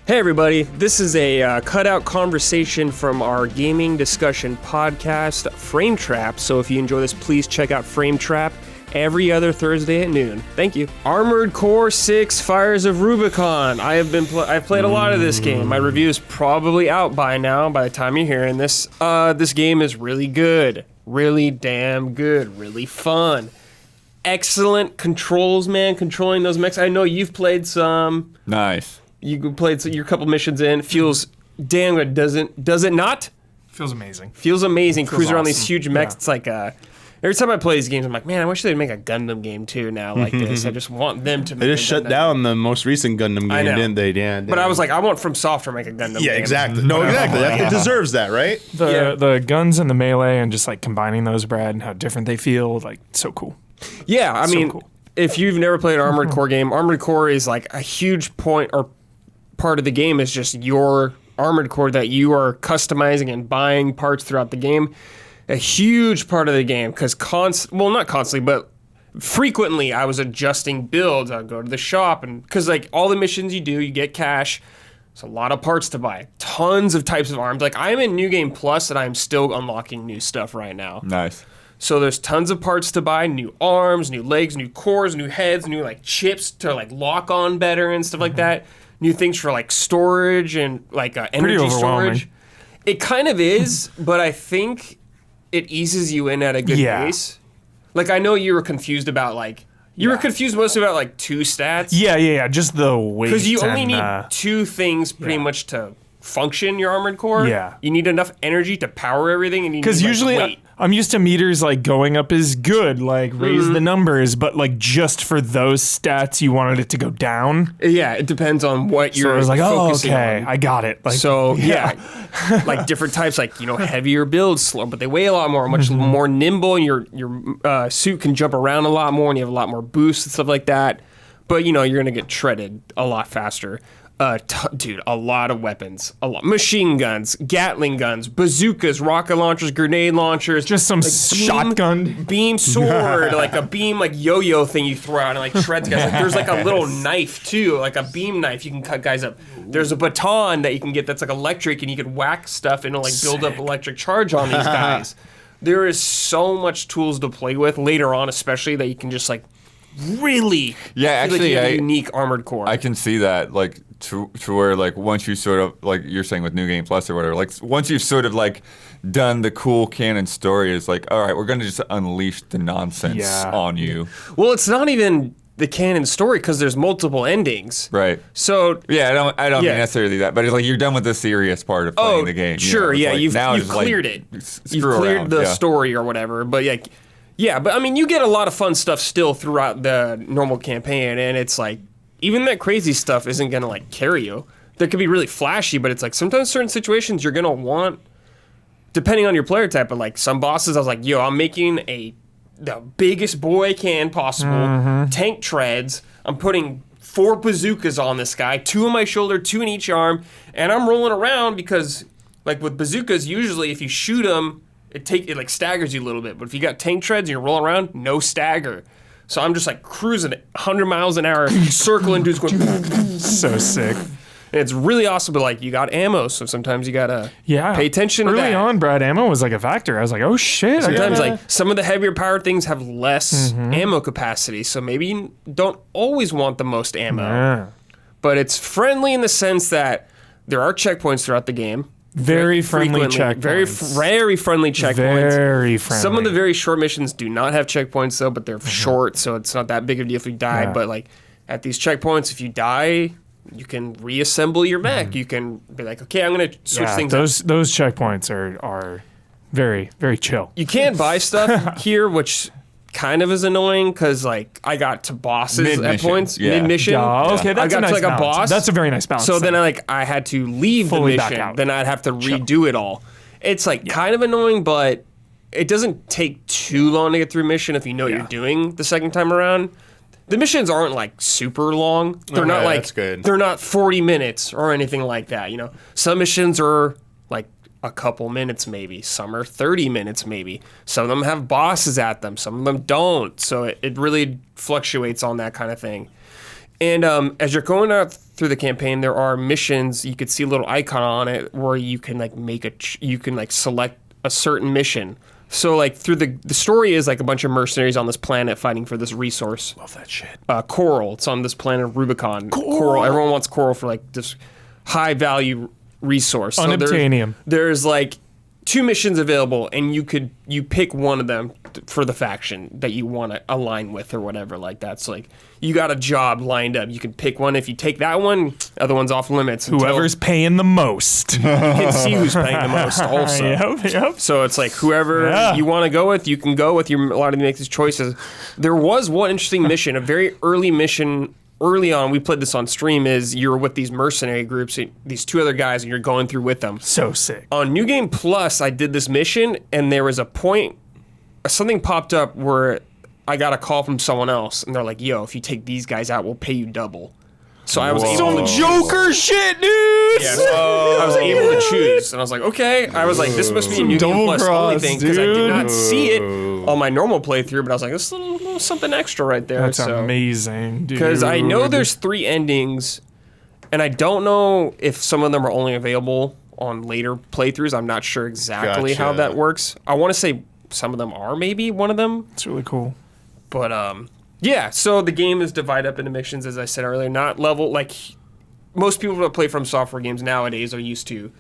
Hey everybody, this is a cutout conversation from our gaming discussion podcast, Frame Trap. So if you enjoy this, please check out Frame Trap every other Thursday at noon. Thank you. Armored Core 6 Fires of Rubicon. I've played a lot of this game. My review is probably out by now, by the time you're hearing this. This game is really good. Really damn good. Really fun. Excellent controls, man. Controlling those mechs. I know you've played some. Nice. You played your couple missions in. Feels damn good. Does it not? Feels amazing. Feels amazing. Feels Cruising around awesome. these huge mechs. Yeah. It's like every time I play these games, I'm like, man, I wish they'd make a Gundam game too now like this. I just want them to make They just shut down the most recent Gundam I game, know. didn't they, Dan? But I was like, I want From Software to make a Gundam game. yeah, exactly. No, exactly. It deserves that, right? The guns and the melee and just like combining those, Brad, and how different they feel, like so cool. Yeah, I mean, cool. if you've never played an Armored Core game, Armored Core is like a huge point or part of the game is just your Armored Core that you are customizing and buying parts throughout the game. A huge part of the game because not constantly, but frequently I was adjusting builds. I'd go to the shop and because like all the missions you do, you get cash. It's a lot of parts to buy. Tons of types of arms. Like I'm in New Game Plus and I'm still unlocking new stuff right now. Nice. So there's tons of parts to buy, new arms, new legs, new cores, new heads, new like chips to like lock on better and stuff like that. New things for like storage and like energy storage. It kind of is, but I think it eases you in at a good pace. Like I know you were confused about like, you were confused mostly about like two stats. Yeah. Just the weight. Because you only and, need two things pretty much to function your Armored Core. Yeah. You need enough energy to power everything and you need because usually weight. I'm used to meters like going up is good, like raise the numbers, but like just for those stats, you wanted it to go down. Yeah, it depends on what So you're I was like, oh, focusing okay, on. I got it. Like, So yeah, like different types, like heavier builds, slow, but they weigh a lot more, much more nimble, and your suit can jump around a lot more, and you have a lot more boost and stuff like that. But you're gonna get shredded a lot faster. Dude, a lot of weapons, machine guns, Gatling guns, bazookas, rocket launchers, grenade launchers, just some like shotgun. beam sword, like a beam like yo-yo thing you throw out and like shreds guys. Like, there's like a little knife too, like a beam knife you can cut guys up. There's a baton that you can get that's like electric and you can whack stuff and it'll like build up electric charge on these guys. There is so much tools to play with later on, especially that you can just like really feel actually, like you have a unique Armored Core. I can see that, like, to where, like, once you sort of, like, you're saying with New Game Plus or whatever, like, once you've sort of, like, done the cool canon story, it's like, all right, we're going to just unleash the nonsense on you. Well, it's not even the canon story because there's multiple endings. Right. So Yeah, I don't mean necessarily that, but it's like you're done with the serious part of playing the game. Sure, It's yeah, like, you've just, like, cleared it. screw You've cleared around, the story or whatever, but yeah, but I mean, you get a lot of fun stuff still throughout the normal campaign, and it's like, even that crazy stuff isn't gonna like carry you. That could be really flashy, but it's like sometimes certain situations you're gonna want, depending on your player type, but like some bosses, I was like, yo, I'm making the biggest boy I can possible, tank treads, I'm putting 4 bazookas on this guy, 2 on my shoulder, 2 in each arm, and I'm rolling around because, like with bazookas, usually if you shoot them, it like staggers you a little bit. But if you got tank treads and you're rolling around, no stagger. So I'm just like cruising at 100 miles an hour, circling dudes going. So sick. And it's really awesome, but like you got ammo, so sometimes you gotta pay attention to that. Early on, Brad, ammo was like a factor. I was like, oh shit. Sometimes like some of the heavier powered things have less ammo capacity, so maybe you don't always want the most ammo. Yeah. But it's friendly in the sense that there are checkpoints throughout the game. Very friendly checkpoints. Very friendly checkpoints. Very friendly. Some of the very short missions do not have checkpoints though, but they're short, so it's not that big of a deal if you die. But like at these checkpoints, if you die, you can reassemble your mech. You can be like, okay, I'm gonna switch things up. Those checkpoints are very, very chill. You can buy stuff here, which kind of is annoying because like I got to bosses at points mid-mission. Okay, that's I got a nice to like balance. a boss. That's a very nice balance. So then I had to leave Fully the back mission. out. Then I'd have to redo it all. It's like kind of annoying, but it doesn't take too long to get through a mission if you know what you're doing the second time around. The missions aren't like super long. They're not like that's good. They're not 40 minutes or anything like that. Some missions are like a couple minutes maybe. Some are 30 minutes maybe. Some of them have bosses at them. Some of them don't. So it really fluctuates on that kind of thing. And as you're going out through the campaign, there are missions. You could see a little icon on it where you can like you can like select a certain mission. So like through the story is like a bunch of mercenaries on this planet fighting for this resource. Love that shit. Coral. It's on this planet Rubicon. Coral. Everyone wants coral for like this high value resource. So Unobtainium. there's like 2 missions available, and you pick one of them for the faction that you want to align with or whatever like that. So like you got a job lined up. You can pick one. If you take that one, other one's off limits. Whoever's paying the most. You can see who's paying the most also. Yep. So it's like whoever you want to go with, you can go with. You're allowed to make these choices. There was one interesting mission, a very early mission. Early on, we played this on stream, is you're with these mercenary groups, these 2 other guys, and you're going through with them. So sick. On New Game Plus, I did this mission, and there was a point, something popped up where I got a call from someone else, and they're like, yo, if you take these guys out, we'll pay you double. So I was able to Joker shit, dude. Yeah, so I was able to choose, and I was like, okay. I was like, this must be a New Game Plus only thing, because I did not see it on my normal playthrough, but I was like, this is a little something extra right there. That's amazing, dude. Because I know there's 3 endings, and I don't know if some of them are only available on later playthroughs. I'm not sure exactly how that works. I want to say some of them are maybe one of them. It's really cool. But yeah, so the game is divided up into missions, as I said earlier, not level, like most people that play From Software games nowadays are used to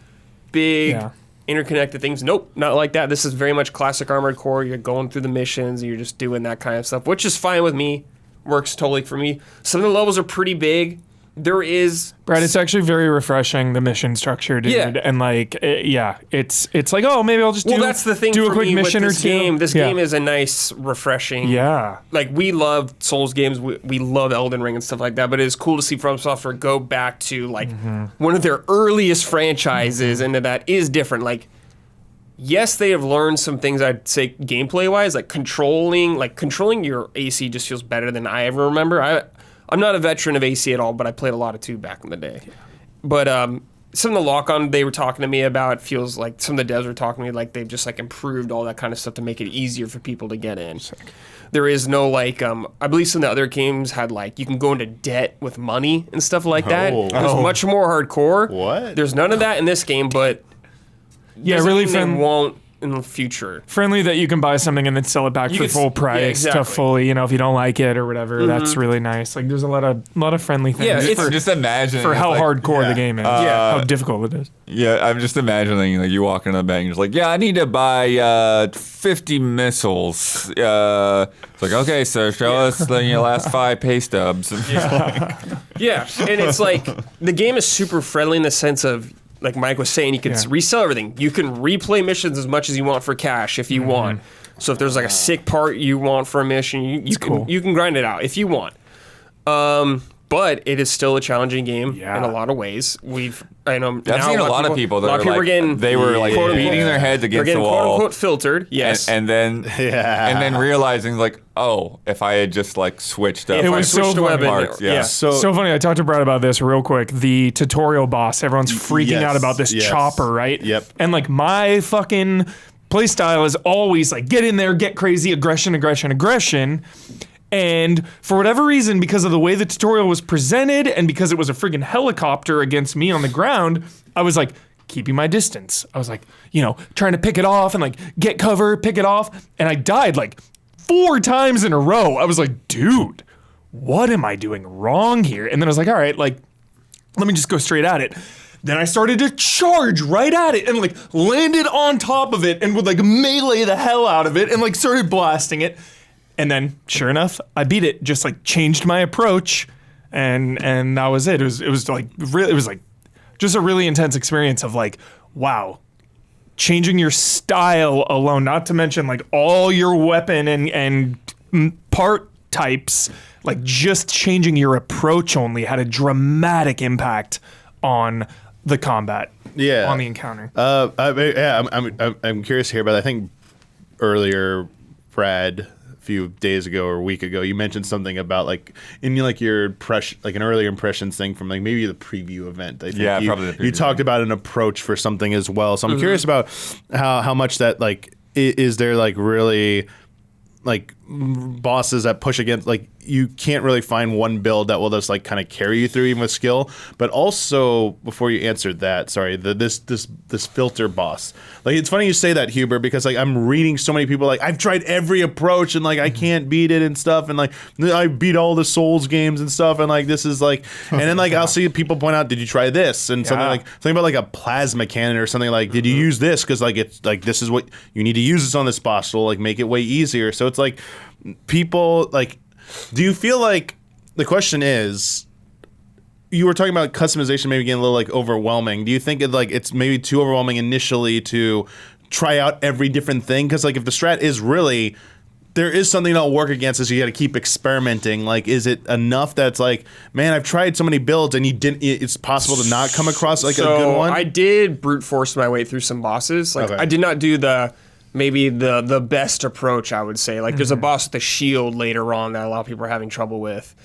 big, interconnected things. Nope, not like that. This is very much classic Armored Core. You're going through the missions, and you're just doing that kind of stuff, which is fine with me. Works totally for me. Some of the levels are pretty big. There is... Brad, it's actually very refreshing, the mission structure, dude. Yeah. And like, it's like, oh, maybe I'll just that's the thing do for a quick me mission with this or 2. game. This game is a nice, refreshing... Yeah. Like, we love Souls games. We love Elden Ring and stuff like that, but it is cool to see From Software go back to, like, one of their earliest franchises, and that is different. Like, yes, they have learned some things, I'd say, gameplay-wise. Like, controlling your AC just feels better than I ever remember. I'm not a veteran of AC at all, but I played a lot of 2 back in the day. But some of the lock-on they were talking to me about feels like some of the devs were talking to me like they've just like improved all that kind of stuff to make it easier for people to get in. Sick. There is no like, I believe some of the other games had like, you can go into debt with money and stuff like that. It was much more hardcore. What? There's none of that in this game, but really they won't in the future. Friendly that you can buy something and then sell it back for full price to fully, if you don't like it or whatever. That's really nice. Like there's a lot of friendly things. Yeah, just imagine for how like, hardcore the game is. How difficult it is. Yeah, I'm just imagining like you walk into the bank and you're just like, yeah, I need to buy 50 missiles. It's like, okay, sir, show us the last 5 pay stubs. Yeah, and it's like the game is super friendly in the sense of, like Mike was saying, you can resell everything. You can replay missions as much as you want for cash if you want. So if there's like a sick part you want for a mission, you can grind it out if you want. But it is still a challenging game in a lot of ways. I've seen a lot of people that are getting beating their heads against the wall. Quote unquote filtered. Yes. And then realizing like, oh, if I had just like switched up. It was so funny. Parts, so funny. I talked to Brad about this real quick. The tutorial boss, everyone's freaking out about this chopper, right? Yep. And like my fucking play style is always like get in there, get crazy, aggression. And for whatever reason, because of the way the tutorial was presented and because it was a friggin' helicopter against me on the ground, I was like keeping my distance. I was like, trying to pick it off and like get cover, pick it off. And I died like 4 times in a row. I was like, dude, what am I doing wrong here? And then I was like, all right, like, let me just go straight at it. Then I started to charge right at it and like landed on top of it and would like melee the hell out of it and like started blasting it. And then, sure enough, I beat it. Just like changed my approach, and that was it. It was like just a really intense experience of like, wow, changing your style alone. Not to mention like all your weapon and part types. Like just changing your approach only had a dramatic impact on the combat. Yeah, on the encounter. I'm curious to hear about that. I think earlier, Brad, few days ago or a week ago, you mentioned something about like in like your impression, like an earlier impressions thing from like maybe the preview event. I think probably the preview. You talked about an approach for something as well. So I'm curious about how much that like is there like really like bosses that push against, like, you can't really find one build that will just like kind of carry you through even with skill. But also, before you answered that, sorry, this filter boss, like, it's funny you say that, Huber, because like I'm reading so many people like, I've tried every approach and like I can't beat it and stuff, and like I beat all the Souls games and stuff, and like this is like, and then like I'll see people point out, did you try this, and something about like a plasma cannon or something, like, did you use this, because like it's like this is what you need to use this on this boss, so like make it way easier. So it's like people like, do you feel like, the question is, you were talking about customization maybe getting a little like overwhelming. Do you think it's maybe too overwhelming initially to try out every different thing? Because like if the strat is really, there is something that'll work against us, so you got to keep experimenting. Like, is it enough that's like, man, I've tried so many builds and it's possible to not come across like a good one? I did brute force my way through some bosses. Like I did not do maybe the best approach, I would say. Like, there's a boss with a shield later on that a lot of people are having trouble with.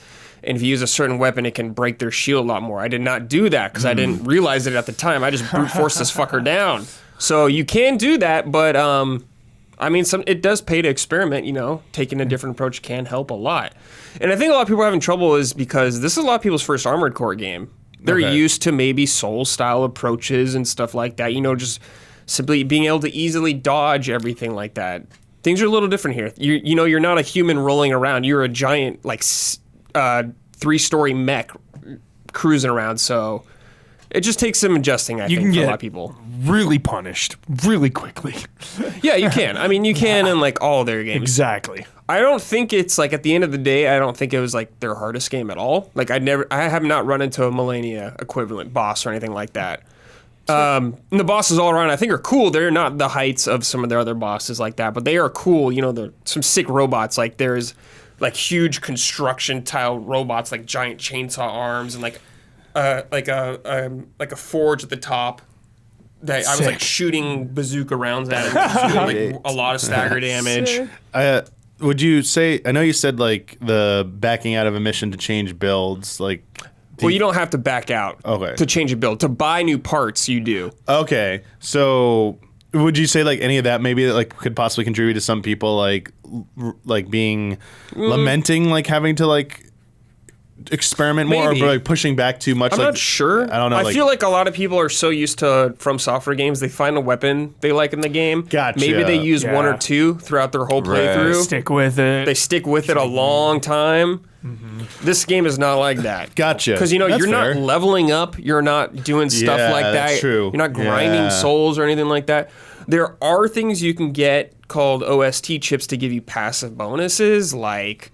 And if you use a certain weapon, it can break their shield a lot more. I did not do that because I didn't realize it at the time. I just brute forced this fucker down. So you can do that, but I mean, it does pay to experiment, you know. Taking a different approach can help a lot. And I think a lot of people are having trouble is because this is a lot of people's first Armored Core game. They're used to maybe Soul-style approaches and stuff like that, you know, just simply being able to easily dodge everything like that. Things are a little different here. You know, you're not a human rolling around. You're a giant, like, 3-story mech cruising around. So it just takes some adjusting, I think, for a lot of people. Really punished really quickly. Yeah, you can. I mean, you can in, like, all their games. Exactly. I don't think it's, like, at the end of the day, I don't think it was, like, their hardest game at all. Like, I have not run into a Millennia equivalent boss or anything like that. And the bosses all around, I think, are cool. They're not the heights of some of their other bosses like that, but they are cool. You know, they're some sick robots. Like, there's like huge construction tile robots, like giant chainsaw arms, and like a forge at the top that I was like shooting bazooka rounds at, and doing, like, a lot of stagger damage. Would you say? I know you said like the backing out of a mission to change builds, like. Well, you don't have to back out to change a build. To buy new parts, you do. Okay. So would you say like any of that maybe like could possibly contribute to some people like being lamenting like having to like experiment more, or like pushing back too much? I'm not sure. I don't know. I feel like a lot of people are so used to From Software games, they find a weapon they like in the game. Gotcha. Maybe they use one or two throughout their whole playthrough. Stick with it. They stick with it a long time. This game is not like that. Gotcha. Because, you know, That's you're fair. not leveling up. You're not doing stuff like that. That's true. You're not grinding souls or anything like that. There are things you can get called OST chips to give you passive bonuses, like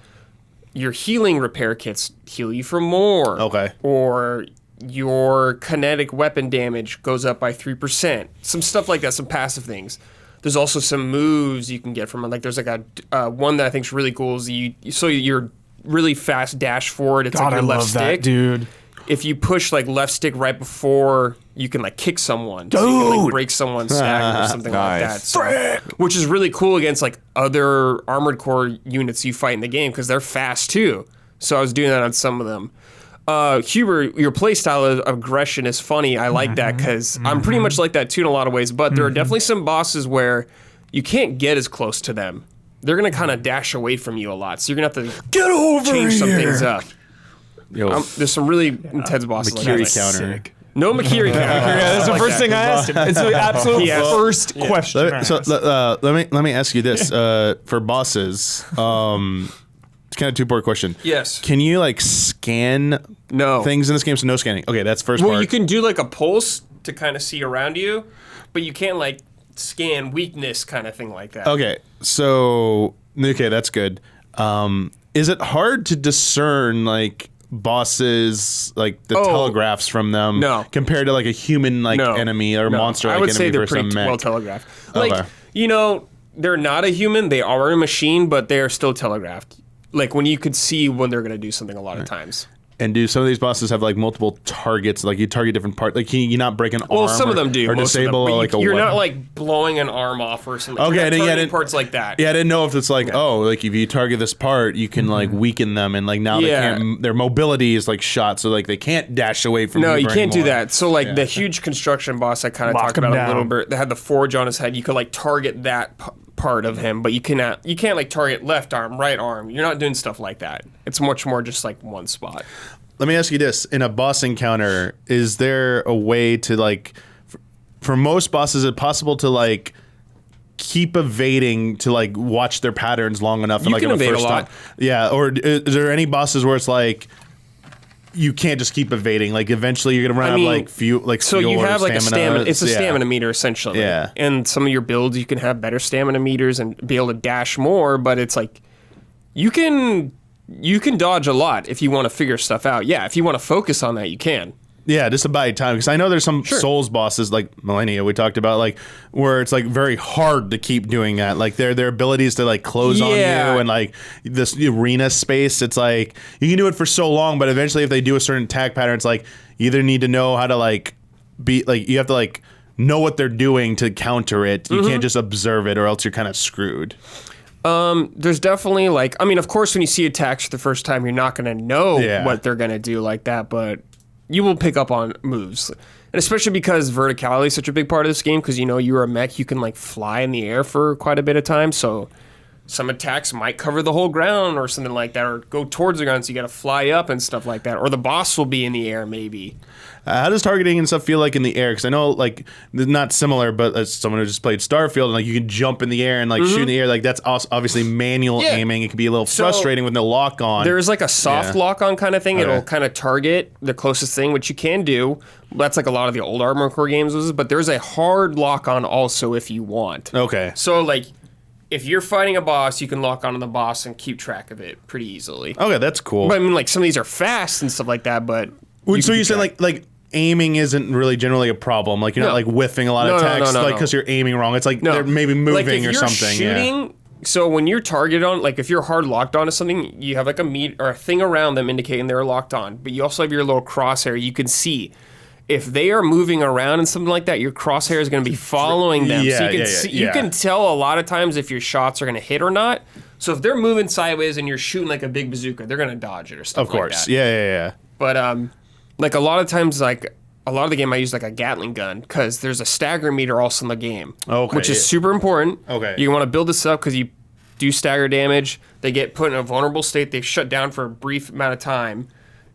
your healing repair kits heal you for more. Okay. Or your kinetic weapon damage goes up by 3%. Some stuff like that, some passive things. There's also some moves you can get from it. Like, there's like a one that I think is really cool is you're really fast dash forward. It's God, like your I left love stick. that, dude. If you push like left stick right before, you can like kick someone. Dude! So you can like break someone's stagger or something like that. So, which is really cool against like other Armored Core units you fight in the game because they're fast too. So I was doing that on some of them. Huber, your playstyle of aggression is funny. I like that because I'm pretty much like that too in a lot of ways. But there are definitely some bosses where you can't get as close to them. They're going to kind of dash away from you a lot. So you're going to have to Get over change some here. things up. Yo, There's some really intense bosses like Makiri that. counter. No Makiri counter. Yeah, that's the first thing I asked him. It's the absolute first question. I So asked. let me ask you this for bosses. It's kind of a two-part question. Yes. Can you like scan things in this game? So no scanning. Okay, that's first Well, part. you can do like a pulse to kind of see around you, but you can't like scan weakness kind of thing like that. Okay, so that's good. Is it hard to discern like bosses, like the telegraphs from them, compared to like a human like enemy or monster? Like I would enemy say they're versus a pretty mech? well telegraphed. Like, you know, they're not a human; they are a machine, but they are still telegraphed. Like when you could see when they're going to do something a lot of times. And do some of these bosses have like multiple targets? Like you target different parts. Like can you not break an arm? Well, some of them do. Or most disable of them. like But a you're weapon. not like blowing an arm off or something. Okay, You're not yeah, targeting parts like that. Yeah, I didn't know if it's like like if you target this part, you can like weaken them, and like now they can't. Their mobility is like shot, so like they can't dash away from. No, you you can't do anymore. that. So like the huge construction boss I kind of talked him about down. a little bit, that had the forge on his head. You could like target that part of him, but you can't like target left arm, right arm. You're not doing stuff like that. It's much more just like one spot. Let me ask you this: in a boss encounter, is there a way to like, for most bosses, is it possible to like keep evading to like watch their patterns long enough? And, You like, can on the evade first a lot. time? Yeah. Or is there any bosses where it's like you can't just keep evading? Like eventually you're gonna run out of like fuel, so fuel you have or like a stamina. It's a Yeah. stamina meter essentially. Yeah. And some of your builds you can have better stamina meters and be able to dash more, but it's like you can dodge a lot if you want to figure stuff out. Yeah, if you want to focus on that, you can. Yeah, just to buy time, because I know there's some Souls bosses like Millennia we talked about, like where it's like very hard to keep doing that. Like their abilities to like close on you and like this arena space. It's like you can do it for so long, but eventually if they do a certain attack pattern, it's like you either need to know how to like be like you have to like know what they're doing to counter it. You can't just observe it, or else you're kind of screwed. There's definitely like, I mean, of course, when you see attacks for the first time, you're not going to know what they're going to do like that, but you will pick up on moves. And especially because verticality is such a big part of this game, because, you know, you're a mech, you can like fly in the air for quite a bit of time, so some attacks might cover the whole ground or something like that, or go towards the ground, so you got to fly up and stuff like that, or the boss will be in the air maybe. How does targeting and stuff feel like in the air? Because I know, like, not similar, but as someone who just played Starfield, and like you can jump in the air and like shoot in the air, like that's obviously manual aiming. It can be a little frustrating with no lock on. There's like a soft lock on kind of thing. It'll kind of target the closest thing, which you can do. That's like a lot of the old Armored Core games was, but there's a hard lock on also if you want. Okay. So like, if you're fighting a boss, you can lock onto the boss and keep track of it pretty easily. Okay, that's cool. But I mean, like some of these are fast and stuff like that, but So you said like aiming isn't really generally a problem. Like you're not like whiffing a lot of attacks, like because you're aiming wrong. It's like they're maybe moving or something. Shooting, so when you're targeted on, like if you're hard locked onto something, you have like a meat or a thing around them indicating they're locked on. But you also have your little crosshair. You can see if they are moving around and something like that, your crosshair is going to be following them. So you can see, you can tell a lot of times if your shots are going to hit or not. So if they're moving sideways and you're shooting like a big bazooka, they're going to dodge it or stuff like that. Of course, yeah. But like a lot of times, like a lot of the game, I use like a Gatling gun because there's a stagger meter also in the game, which is super important. Okay, you want to build this up because you do stagger damage. They get put in a vulnerable state. They shut down for a brief amount of time,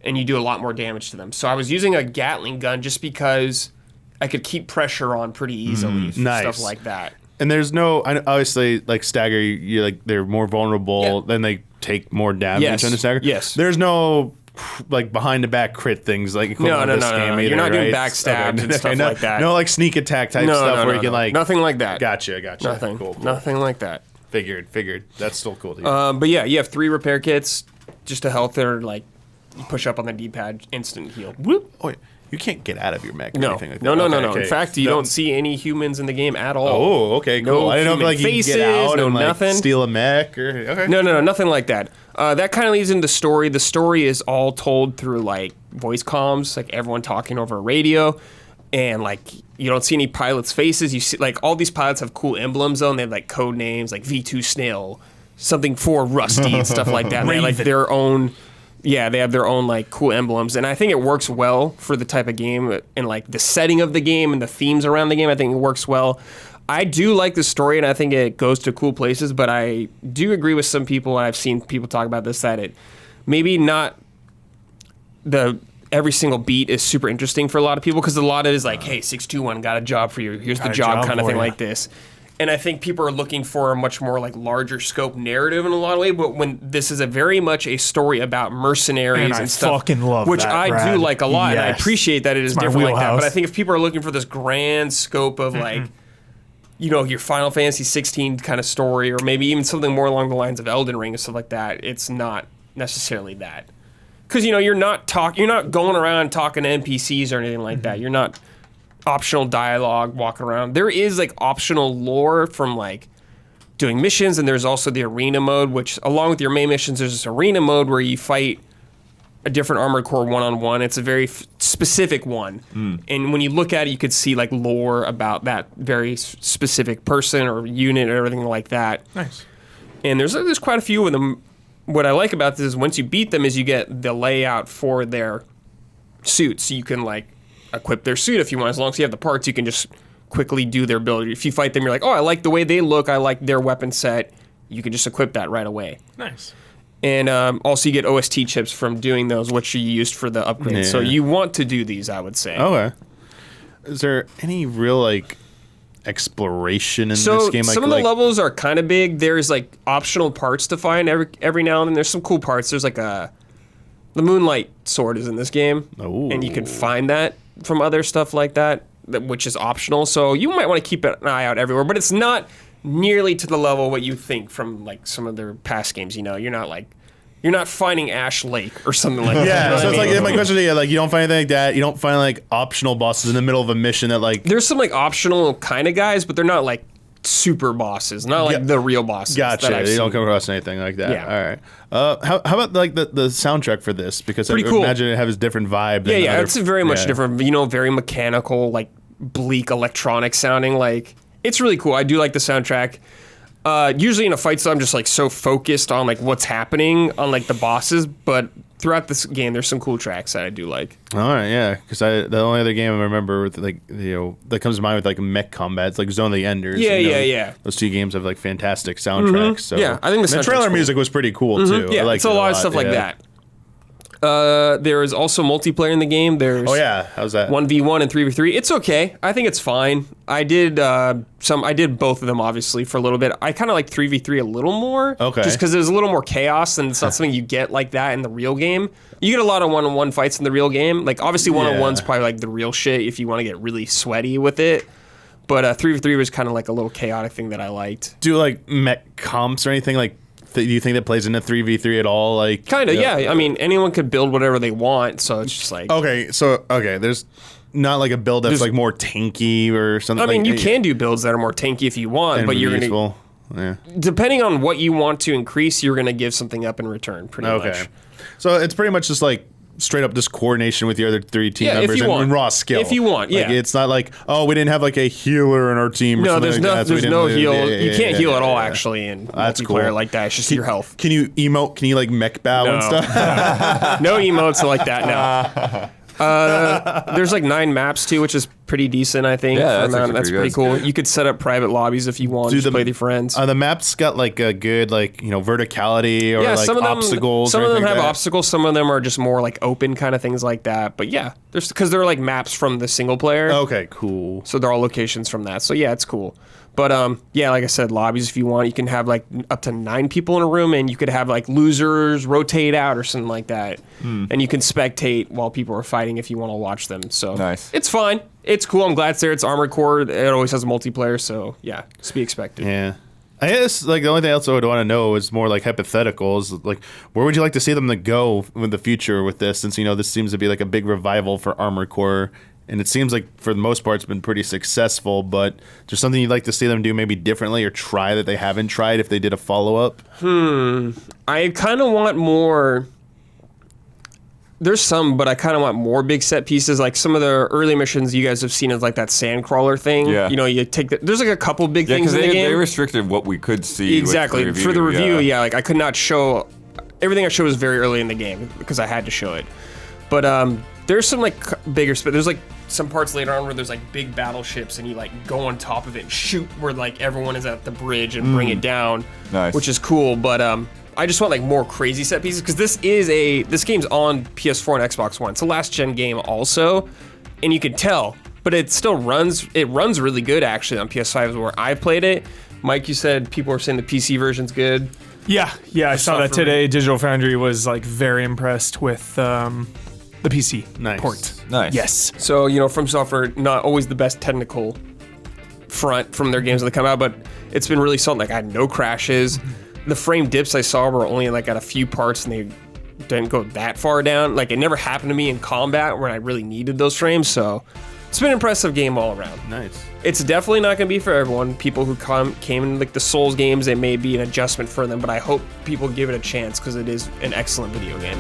and you do a lot more damage to them. So I was using a Gatling gun just because I could keep pressure on pretty easily, stuff like that. And there's no, obviously, like stagger, you like they're more vulnerable, then they take more damage on the stagger. Yes. There's no like behind the back crit things like equivalent to this game either, You're not doing right? backstabs and stuff like that. No like sneak attack type stuff where you can like nothing like that. Gotcha. Nothing. Cool. Nothing like that. Figured. That's still cool to hear. But yeah, you have 3 repair kits, just to health or like you push up on the D-pad, instant heal. Whoop. Oh, you can't get out of your mech or No. anything like that. No. Okay. In fact, you don't see any humans in the game at all. Oh, okay, cool. No I didn't know if human like you could faces, get out no and like nothing. steal a mech or okay. No, nothing like that. That kind of leads into the story. The story is all told through like voice comms, like everyone talking over a radio, and like you don't see any pilots' faces. You see like all these pilots have cool emblems though, and they have like code names like V2 Snail, something for Rusty and stuff like that. And they have, like their own. Yeah, they have their own like cool emblems, and I think it works well for the type of game and like the setting of the game and the themes around the game. I think it works well. I do like the story, and I think it goes to cool places. But I do agree with some people, and I've seen people talk about this, that it maybe not every single beat is super interesting for a lot of people because a lot of it is like, hey, 621 got a job for you. Here's the job kind of thing like this. And I think people are looking for a much more like larger scope narrative in a lot of ways. But when this is a very much a story about mercenaries and stuff, fucking love which that, I Brad. do like a lot, and I Yes. appreciate that it is my different like that. wheelhouse. But I think if people are looking for this grand scope of like, you know, your Final Fantasy 16 kind of story, or maybe even something more along the lines of Elden Ring and stuff like that, it's not necessarily that. Because you know you're not going around talking to NPCs or anything like that. You're not optional dialogue walking around. There is like optional lore from like doing missions, and there's also the arena mode, which along with your main missions, there's this arena mode where you fight a different Armored Core one-on-one. It's a very specific one, and when you look at it, you could see like lore about that very specific person or unit or everything like that. Nice. And there's quite a few of them. What I like about this is once you beat them is you get the layout for their suits. So you can like equip their suit if you want. As long as you have the parts, you can just quickly do their build. If you fight them, you're like, oh, I like the way they look. I like their weapon set. You can just equip that right away. Nice. And also you get OST chips from doing those, which you used for the upgrades. Yeah. So you want to do these, I would say. Okay. Is there any real like exploration in So this game? some of the levels are kind of big. There's like optional parts to find every now and then. There's some cool parts. There's like the Moonlight Sword is in this game, Ooh. and you can find that from other stuff like that, which is optional. So you might want to keep an eye out everywhere, but it's not nearly to the level what you think from like some of their past games. You know, you're not finding Ash Lake or something like that. Yeah, You know so what it's I mean? like my question to you, like you don't find anything like that. You don't find like optional bosses in the middle of a mission that like. There's some like optional kind of guys, but they're not like super bosses, not like Yeah. the real bosses. Gotcha. That I've You don't seen. come across anything like that. Yeah. All right. How about like the soundtrack for this? Because I Pretty cool. imagine it has a different vibe. Than Yeah, other- it's very much yeah. different. You know, very mechanical, like bleak electronic sounding. Like it's really cool. I do like the soundtrack. Usually in a fight, so I'm just like so focused on like what's happening on like the bosses, but throughout this game, there's some cool tracks that I do like. All right, yeah. Because the only other game I remember with like that comes to mind with like mech combat, it's like Zone of the Enders. Yeah, you know, yeah. Those two games have like fantastic soundtracks. So Yeah, I think the and soundtrack's trailer cool. music was pretty cool too. Yeah, I liked it's a it lot of stuff like yeah. that. There is also multiplayer in the game. There's Oh yeah, how's that? 1v1 and 3v3. It's okay. I think it's fine. I did both of them obviously for a little bit. I kind of like 3v3 a little more. Okay. Just because there's a little more chaos and it's not something you get like that in the real game. You get a lot of one-on-one fights in the real game. Like obviously one-on-one's Yeah. probably like the real shit if you want to get really sweaty with it. But 3v3 was kind of like a little chaotic thing that I liked. Do like mech comps or anything like? Do you think that plays into 3v3 at all? Like Kind of, yeah. I mean, anyone could build whatever they want, so it's just like. Okay, so there's not like a build that's like more tanky or something. I mean, like, you can do builds that are more tanky if you want, and but you're gonna. useful. Yeah. Depending on what you want to increase, you're gonna give something up in return, pretty Okay. much. So it's pretty much just like straight up just coordination with your other three team Yeah, if members you want. and raw skill. If you want, Like, yeah. it's not like, oh, we didn't have like a healer in our team or No, something there's like no, that, so we there's didn't no lose. heal. Yeah, You yeah, can't yeah, heal yeah, at all, yeah. actually, in That's multiplayer cool. like that. It's just your health. Can you emote? Can you like mech bow and No. stuff? No emotes like that now. There's like 9 maps too, which is pretty decent, I think. Yeah, for that's actually that's pretty pretty good. cool. You could set up private lobbies if you want. Do Just the- play with your friends. The maps got like a good like verticality or Yeah, like some of them obstacles. Some or of them anything have like that? obstacles. Some of them are just more like open kind of things like that. But yeah, there's because they're like maps from the single player. Okay, cool. So they're all locations from that. So yeah, it's cool. But yeah, like I said, lobbies if you want, you can have like up to 9 people in a room, and you could have like losers rotate out or something like that, and you can spectate while people are fighting if you want to watch them. So Nice. It's fine. It's cool. I'm glad it's there. It's Armored Core. It always has a multiplayer. So yeah, just be expected. Yeah. I guess like the only thing else I would want to know is more like hypotheticals. Like, where would you like to see them to go with the future with this? Since this seems to be like a big revival for Armored Core, and it seems like for the most part it's been pretty successful. But there's something you'd like to see them do maybe differently or try that they haven't tried if they did a follow up. I kind of want more. There's some, but I kind of want more big set pieces. Like some of the early missions you guys have seen is like that sand crawler thing. Yeah. You know, you take there's like a couple big Yeah, things because in the game. they restricted what we could see. with Exactly. the For the review, yeah, like I could not show everything I showed was very early in the game because I had to show it. But there's some like bigger there's like some parts later on where there's like big battleships and you like go on top of it and shoot where like everyone is at the bridge and bring it down. Nice. Which is cool, but I just want like more crazy set pieces because this game's on PS4 and Xbox One. It's a last gen game also, and you can tell, but it still runs. It runs really good actually on PS5 is where I played it. Mike, you said people are saying the PC version's good. Yeah, I saw that Software- today. Digital Foundry was like very impressed with the PC Nice. port. Nice. Yes. So From Software, not always the best technical front from their games that come out, but it's been really solid. Like I had no crashes. The frame dips I saw were only like at a few parts, and they didn't go that far down. Like it never happened to me in combat when I really needed those frames. So it's been an impressive game all around. Nice. It's definitely not going to be for everyone. People who came in like the Souls games, it may be an adjustment for them, but I hope people give it a chance because it is an excellent video game.